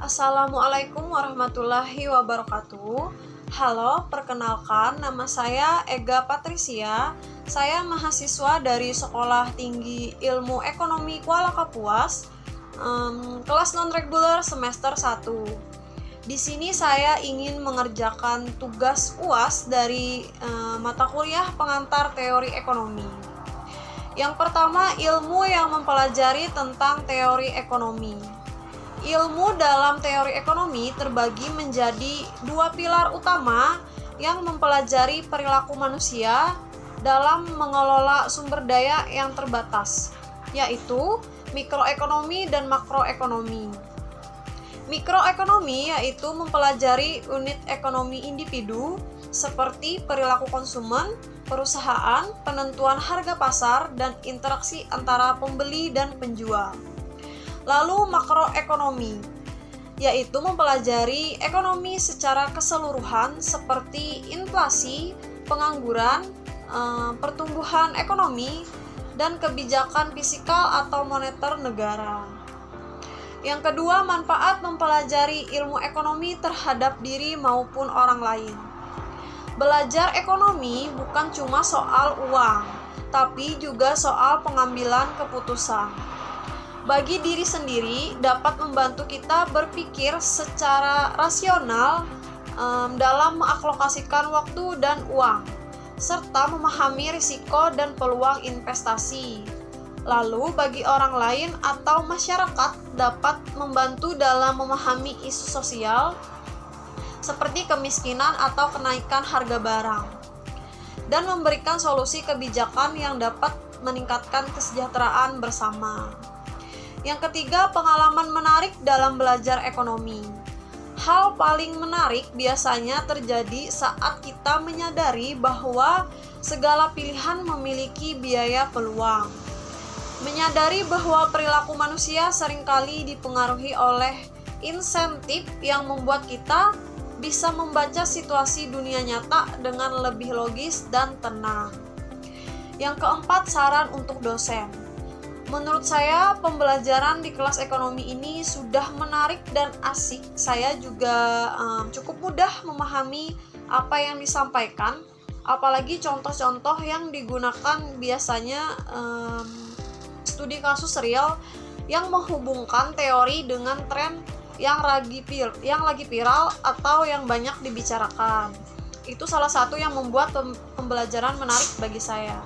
Assalamualaikum warahmatullahi wabarakatuh. Halo, perkenalkan nama saya Ega Patricia. Saya mahasiswa dari Sekolah Tinggi Ilmu Ekonomi Kuala Kapuas, kelas non-reguler semester 1. Di sini saya ingin mengerjakan tugas UAS dari mata kuliah pengantar teori ekonomi. Yang pertama, ilmu yang mempelajari tentang teori ekonomi. Ilmu dalam teori ekonomi terbagi menjadi dua pilar utama yang mempelajari perilaku manusia dalam mengelola sumber daya yang terbatas, yaitu mikroekonomi dan makroekonomi. Mikroekonomi yaitu mempelajari unit ekonomi individu seperti perilaku konsumen, perusahaan, penentuan harga pasar, dan interaksi antara pembeli dan penjual. Lalu makroekonomi, yaitu mempelajari ekonomi secara keseluruhan seperti inflasi, pengangguran, pertumbuhan ekonomi, dan kebijakan fiskal atau moneter negara. Yang kedua, manfaat mempelajari ilmu ekonomi terhadap diri maupun orang lain. Belajar ekonomi bukan cuma soal uang, tapi juga soal pengambilan keputusan. Bagi diri sendiri dapat membantu kita berpikir secara rasional dalam mengalokasikan waktu dan uang, serta memahami risiko dan peluang investasi. Lalu bagi orang lain atau masyarakat dapat membantu dalam memahami isu sosial seperti kemiskinan atau kenaikan harga barang, dan memberikan solusi kebijakan yang dapat meningkatkan kesejahteraan bersama. Yang ketiga, pengalaman menarik dalam belajar ekonomi. Hal paling menarik biasanya terjadi saat kita menyadari bahwa segala pilihan memiliki biaya peluang. Menyadari bahwa perilaku manusia seringkali dipengaruhi oleh insentif yang membuat kita bisa membaca situasi dunia nyata dengan lebih logis dan tenang. Yang keempat, saran untuk dosen. Menurut saya, pembelajaran di kelas ekonomi ini sudah menarik dan asik. Saya juga cukup mudah memahami apa yang disampaikan, apalagi contoh-contoh yang digunakan biasanya studi kasus real yang menghubungkan teori dengan tren yang lagi viral atau yang banyak dibicarakan. Itu salah satu yang membuat pembelajaran menarik bagi saya.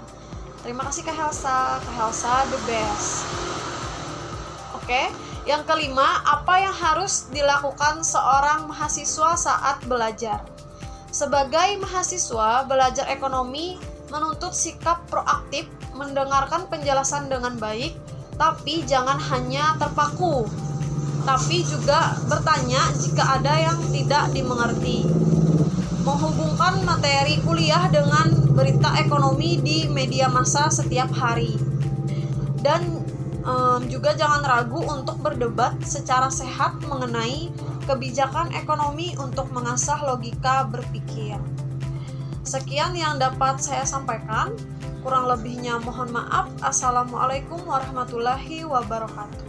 Terima kasih Kak Helsa the best. Oke, yang kelima, apa yang harus dilakukan seorang mahasiswa saat belajar? Sebagai mahasiswa, belajar ekonomi menuntut sikap proaktif, mendengarkan penjelasan dengan baik, tapi jangan hanya terpaku, tapi juga bertanya jika ada yang tidak dimengerti. Menghubungkan materi kuliah dengan berita ekonomi di media massa setiap hari, dan juga jangan ragu untuk berdebat secara sehat mengenai kebijakan ekonomi untuk mengasah logika berpikir. Sekian yang dapat saya sampaikan, kurang lebihnya mohon maaf. Assalamualaikum warahmatullahi wabarakatuh.